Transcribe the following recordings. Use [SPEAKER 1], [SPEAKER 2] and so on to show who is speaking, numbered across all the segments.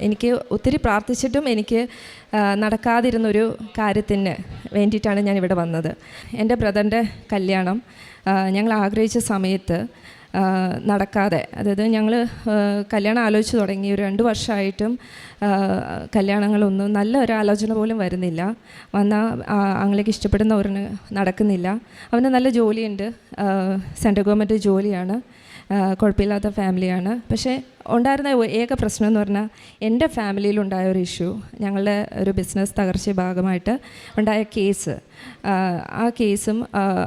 [SPEAKER 1] എനിക്ക് ഒത്തിരി പ്രാർത്ഥിച്ചിട്ടും എനിക്ക് നടക്കാതിരുന്നൊരു കാര്യത്തിന് വേണ്ടിയിട്ടാണ് ഞാനിവിടെ വന്നത്. എൻ്റെ ബ്രദറിൻ്റെ കല്യാണം ഞങ്ങൾ ആഗ്രഹിച്ച സമയത്ത് നടക്കാതെ, അതായത് ഞങ്ങൾ കല്യാണം ആലോചിച്ച് തുടങ്ങി ഒരു 2 വർഷമായിട്ടും കല്യാണങ്ങളൊന്നും നല്ല ഒരു ആലോചന പോലും വരുന്നില്ല. വന്നാൽ ആങ്ങളേക്ക് ഇഷ്ടപ്പെടുന്നവരിന് നടക്കുന്നില്ല. അവന് നല്ല ജോലിയുണ്ട്, സെൻട്രൽ ഗവൺമെൻറ് ജോലിയാണ്, കുഴപ്പമില്ലാത്ത ഫാമിലിയാണ്. പക്ഷേ ഉണ്ടായിരുന്ന ഏക പ്രശ്നം എന്ന് പറഞ്ഞാൽ എൻ്റെ ഫാമിലിയിലുണ്ടായ ഒരു ഇഷ്യൂ, ഞങ്ങളുടെ ഒരു ബിസിനസ് തകർച്ച ഭാഗമായിട്ട് ഉണ്ടായ കേസ്, ആ കേസും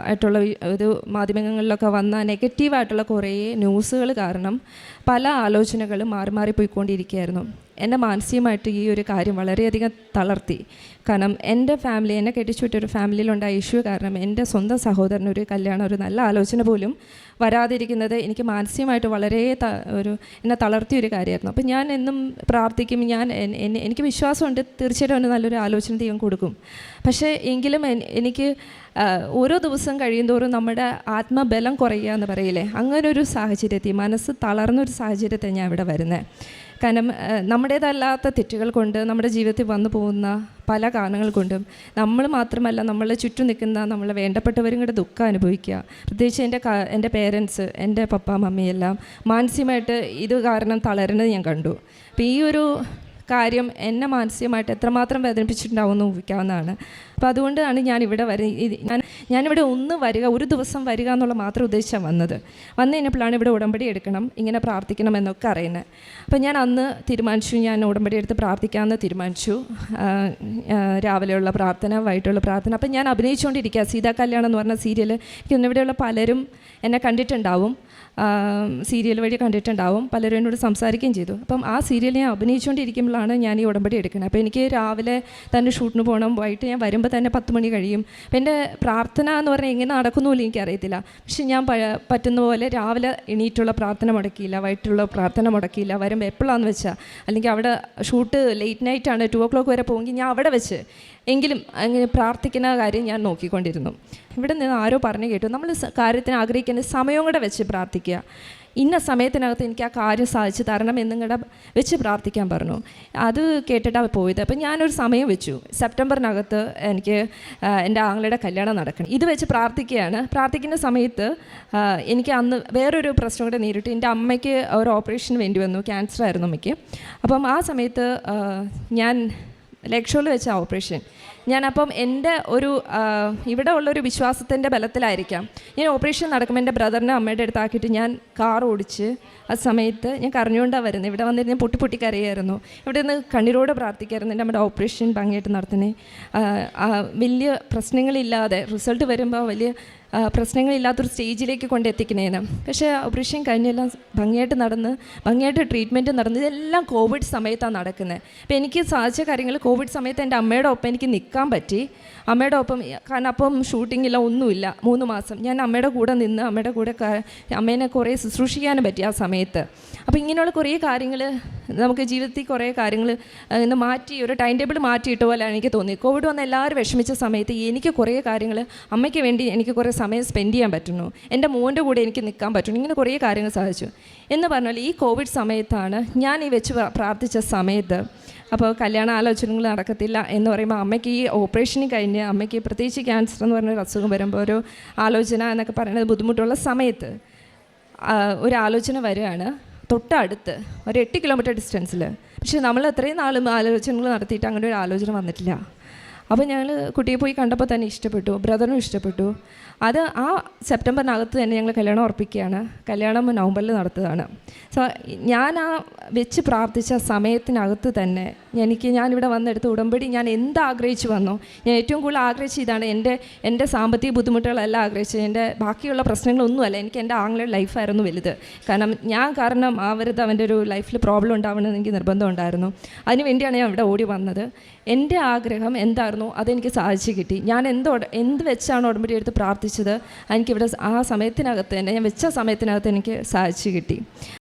[SPEAKER 1] ആയിട്ടുള്ള ഒരു മാധ്യമങ്ങളിലൊക്കെ വന്ന നെഗറ്റീവായിട്ടുള്ള കുറേ ന്യൂസുകൾ കാരണം പല ആലോചനകളും മാറി മാറി പോയിക്കൊണ്ടിരിക്കുകയായിരുന്നു. എന്നെ മാനസികമായിട്ട് ഈ ഒരു കാര്യം വളരെയധികം തളർത്തി. കാരണം എൻ്റെ ഫാമിലി, എന്നെ കെട്ടിച്ചുവിട്ടൊരു ഫാമിലിയിലുണ്ടായ ഇഷ്യൂ കാരണം എൻ്റെ സ്വന്തം സഹോദരനൊരു കല്യാണം, ഒരു നല്ല ആലോചന പോലും വരാതിരിക്കുന്നത് എനിക്ക് മാനസികമായിട്ട് വളരെ എന്നെ തളർത്തിയൊരു കാര്യമായിരുന്നു. അപ്പം ഞാൻ എന്നും പ്രാർത്ഥിക്കും, എനിക്ക് വിശ്വാസമുണ്ട് തീർച്ചയായിട്ടും അവന് നല്ലൊരു ആലോചന ദൈവം കൊടുക്കും. പക്ഷേ എങ്കിലും എനിക്ക് ഓരോ ദിവസം കഴിയുന്തോറും നമ്മുടെ ആത്മബലം കുറയുക എന്ന് പറയില്ലേ, അങ്ങനെ ഒരു സാഹചര്യത്തിൽ മനസ്സ് തളർന്നൊരു സാഹചര്യത്തെ ഞാൻ ഇവിടെ വരുന്നത്. കാരണം നമ്മുടേതല്ലാത്ത തെറ്റുകൾ കൊണ്ട് നമ്മുടെ ജീവിതത്തിൽ വന്നു പോകുന്ന പല കാരണങ്ങൾ കൊണ്ടും നമ്മൾ മാത്രമല്ല നമ്മളെ ചുറ്റും നിൽക്കുന്ന നമ്മളെ വേണ്ടപ്പെട്ടവരും കൂടെ ദുഃഖം അനുഭവിക്കുക. പ്രത്യേകിച്ച് എൻ്റെ പേരൻസ്, എൻ്റെ പപ്പ മമ്മിയെല്ലാം മാനസികമായിട്ട് ഇത് കാരണം തളരുന്നത് ഞാൻ കണ്ടു. അപ്പോൾ ഈ ഒരു കാര്യം എന്നെ മാനസികമായിട്ട് എത്രമാത്രം വേദനിപ്പിച്ചിട്ടുണ്ടാവുമെന്ന് ഊഹിക്കാവുന്നതാണ്. അപ്പോൾ അതുകൊണ്ടാണ് ഞാനിവിടെ ഒരു ദിവസം വരിക എന്നുള്ള മാത്രം ഉദ്ദേശിച്ചാണ് വന്നത്. വന്നു കഴിഞ്ഞപ്പോഴാണ് ഇവിടെ ഉടമ്പടി എടുക്കണം, ഇങ്ങനെ പ്രാർത്ഥിക്കണം എന്നൊക്കെ അറിയുന്നത്. അപ്പോൾ ഞാൻ അന്ന് തീരുമാനിച്ചു, ഞാൻ ഉടമ്പടി എടുത്ത് പ്രാർത്ഥിക്കാമെന്ന് തീരുമാനിച്ചു. രാവിലെയുള്ള പ്രാർത്ഥന, വൈകിട്ടുള്ള പ്രാർത്ഥന. അപ്പം ഞാൻ അഭിനയിച്ചുകൊണ്ടിരിക്കുക. സീതാ കല്യാണം എന്ന് പറഞ്ഞ സീരിയൽ, ഇവിടെയുള്ള പലരും എന്നെ കണ്ടിട്ടുണ്ടാവും, സീരിയൽ വഴി കണ്ടിട്ടുണ്ടാവും, പലരും എന്നോട് സംസാരിക്കുകയും ചെയ്തു. അപ്പം ആ സീരിയൽ ഞാൻ അഭിനയിച്ചുകൊണ്ടിരിക്കുമ്പോഴാണ് ഞാൻ ഈ ഉടമ്പടി എടുക്കുന്നത്. അപ്പോൾ എനിക്ക് രാവിലെ തന്നെ ഷൂട്ടിന് പോകണം, വൈകിട്ട് ഞാൻ വരുമ്പോൾ തന്നെ 10 മണി കഴിയും. അപ്പം എൻ്റെ പ്രാർത്ഥന എന്ന് പറഞ്ഞാൽ എങ്ങനെ നടക്കുന്നുമില്ല എനിക്കറിയത്തില്ല. പക്ഷെ ഞാൻ പറ്റുന്ന പോലെ രാവിലെ എണീറ്റുള്ള പ്രാർത്ഥന മുടക്കിയില്ല, വൈകിട്ടുള്ള പ്രാർത്ഥന മുടക്കിയില്ല. വരുമ്പോൾ എപ്പോഴാണെന്ന് വെച്ചാൽ, അല്ലെങ്കിൽ അവിടെ ഷൂട്ട് ലേറ്റ് നൈറ്റാണ്, 2 o'clock വരെ പോകുമെങ്കിൽ ഞാൻ അവിടെ വെച്ച് എങ്കിലും അങ്ങനെ പ്രാർത്ഥിക്കുന്ന കാര്യം ഞാൻ നോക്കിക്കൊണ്ടിരുന്നു. ഇവിടെ നിന്ന് ആരോ പറഞ്ഞു കേട്ടു, നമ്മൾ കാര്യത്തിന് ആഗ്രഹിക്കുന്ന സമയം കൂടെ വെച്ച് പ്രാർത്ഥിക്കുക, ഇന്ന സമയത്തിനകത്ത് എനിക്ക് ആ കാര്യം സാധിച്ചു തരണം എന്നും കൂടെ വെച്ച് പ്രാർത്ഥിക്കാൻ പറഞ്ഞു. അത് കേട്ടിട്ടാണ് പോയത്. അപ്പം ഞാനൊരു സമയം വെച്ചു, സെപ്റ്റംബറിനകത്ത് എനിക്ക് എൻ്റെ ആങ്ങളുടെ കല്യാണം നടക്കണം. ഇത് വെച്ച് പ്രാർത്ഥിക്കുകയാണ്. പ്രാർത്ഥിക്കുന്ന സമയത്ത് എനിക്ക് അന്ന് വേറൊരു പ്രശ്നം കൂടെ നേരിട്ടു. എൻ്റെ അമ്മയ്ക്ക് ഒരു ഓപ്പറേഷന് വേണ്ടി വന്നു, ക്യാൻസർ ആയിരുന്നു അമ്മയ്ക്ക്. അപ്പം ആ സമയത്ത് ഞാൻ ലക്ഷോയിൽ വെച്ച ഓപ്പറേഷൻ. ഞാനപ്പം എൻ്റെ ഇവിടെ ഉള്ളൊരു വിശ്വാസത്തിൻ്റെ ബലത്തിലായിരിക്കാം, ഞാൻ ഓപ്പറേഷൻ നടക്കുമ്പോൾ എൻ്റെ ബ്രദറിനെ അമ്മയുടെ അടുത്താക്കിയിട്ട് ഞാൻ കാർ ഓടിച്ച് ആ സമയത്ത് ഞാൻ കരഞ്ഞുകൊണ്ടാണ് വരുന്നത്. ഇവിടെ വന്നിട്ട് ഞാൻ പൊട്ടി കരയായിരുന്നു. ഇവിടെ നിന്ന് കണ്ണീരോട് പ്രാർത്ഥിക്കായിരുന്നു എൻ്റെ അമ്മയുടെ ഓപ്പറേഷൻ ഭംഗിയായിട്ട് നടത്തുന്നേ, വലിയ പ്രശ്നങ്ങളില്ലാതെ റിസൾട്ട് വരുമ്പോൾ വലിയ പ്രശ്നങ്ങളില്ലാത്തൊരു സ്റ്റേജിലേക്ക് കൊണ്ടെത്തിക്കണേന്. പക്ഷേ ഓപ്പറേഷൻ കഴിഞ്ഞെല്ലാം ഭംഗിയായിട്ട് നടന്ന്, ഭംഗിയായിട്ട് ട്രീറ്റ്മെൻറ്റ് നടന്ന്, ഇതെല്ലാം കോവിഡ് സമയത്താണ് നടക്കുന്നത്. അപ്പോൾ എനിക്ക് സാധിച്ച കാര്യങ്ങൾ കോവിഡ് സമയത്ത് എൻ്റെ അമ്മയുടെ ഒപ്പം എനിക്ക് നിൽക്കാൻ പറ്റി. അമ്മയുടെ ഒപ്പം, കാരണം അപ്പം ഷൂട്ടിങ്ങില്ല, ഒന്നുമില്ല, 3 മാസം ഞാൻ അമ്മയുടെ കൂടെ നിന്ന് അമ്മയുടെ കൂടെ അമ്മേനെ കുറേ ശുശ്രൂഷിക്കാനും പറ്റി ആ സമയത്ത്. അപ്പോൾ ഇങ്ങനെയുള്ള കുറേ കാര്യങ്ങൾ നമുക്ക് ജീവിതത്തിൽ കുറേ കാര്യങ്ങൾ ഇന്ന് മാറ്റി, ഒരു ടൈം ടേബിൾ മാറ്റിയിട്ട പോലെയാണ് എനിക്ക് തോന്നി. കോവിഡ് വന്ന് എല്ലാവരും വിഷമിച്ച സമയത്ത് എനിക്ക് കുറേ കാര്യങ്ങൾ അമ്മയ്ക്ക് വേണ്ടി എനിക്ക് കുറേ സമയം സ്പെൻഡ് ചെയ്യാൻ പറ്റുന്നു, എൻ്റെ മോൻ്റെ കൂടെ എനിക്ക് നിൽക്കാൻ പറ്റുന്നു, ഇങ്ങനെ കുറേ കാര്യങ്ങൾ സാധിച്ചു. എന്ന് പറഞ്ഞാൽ ഈ കോവിഡ് സമയത്താണ് ഞാൻ ഈ വെച്ച് പ്രാർത്ഥിച്ച സമയത്ത്. അപ്പോൾ കല്യാണ ആലോചനകൾ നടക്കത്തില്ല എന്ന് പറയുമ്പോൾ അമ്മയ്ക്ക് ഈ ഓപ്പറേഷന് കഴിഞ്ഞ് അമ്മയ്ക്ക് പ്രത്യേകിച്ച് ക്യാൻസർ എന്ന് പറഞ്ഞൊരു അസുഖം വരുമ്പോൾ ഒരു ആലോചന എന്നൊക്കെ പറയുന്നത് ബുദ്ധിമുട്ടുള്ള സമയത്ത് ഒരു ആലോചന വരികയാണ് തൊട്ടടുത്ത്, ഒരു 8 കിലോമീറ്റർ ഡിസ്റ്റൻസിൽ. പക്ഷേ നമ്മൾ അത്രയും നാളും ആലോചനകൾ നടത്തിയിട്ട് അങ്ങനെ ഒരു ആലോചന വന്നിട്ടില്ല. അപ്പോൾ ഞങ്ങൾ കുട്ടിയെ പോയി കണ്ടപ്പോൾ തന്നെ ഇഷ്ടപ്പെട്ടു, ബ്രദറിനും ഇഷ്ടപ്പെട്ടു. അത് ആ സെപ്റ്റംബറിനകത്ത് തന്നെ ഞങ്ങൾ കല്യാണം ഉറപ്പിക്കുകയാണ്. കല്യാണം നവംബറിൽ നടത്തുകയാണ്. സോ ഞാൻ ആ വെച്ച് പ്രാർത്ഥിച്ച സമയത്തിനകത്ത് തന്നെ ഞാനിവിടെ വന്നെടുത്ത ഉടമ്പടി ഞാൻ എന്താഗ്രഹിച്ചു വന്നു, ഞാൻ ഏറ്റവും കൂടുതൽ ആഗ്രഹിച്ച ഇതാണ്. എൻ്റെ സാമ്പത്തിക ബുദ്ധിമുട്ടുകളെല്ലാം ആഗ്രഹിച്ചത്, എൻ്റെ ബാക്കിയുള്ള പ്രശ്നങ്ങളൊന്നുമല്ല, എനിക്ക് എൻ്റെ ആങ്ങളുടെ ലൈഫായിരുന്നു വലുത്. കാരണം അവൻ്റെ ഒരു ലൈഫിൽ പ്രോബ്ലം ഉണ്ടാവണമെന്ന് എനിക്ക് നിർബന്ധം ഉണ്ടായിരുന്നു. അതിനുവേണ്ടിയാണ് ഞാൻ ഇവിടെ ഓടി വന്നത്. എൻ്റെ ആഗ്രഹം എന്തായിരുന്നു അതെനിക്ക് സാധിച്ചു കിട്ടി. ഞാൻ എന്ത് വെച്ചാണ് ഉടമ്പടി എടുത്ത് പ്രാർത്ഥിച്ചത്, എനിക്കിവിടെ ആ സമയത്തിനകത്ത് തന്നെ, ഞാൻ വെച്ച സമയത്തിനകത്ത് എനിക്ക് സാധിച്ചു കിട്ടി.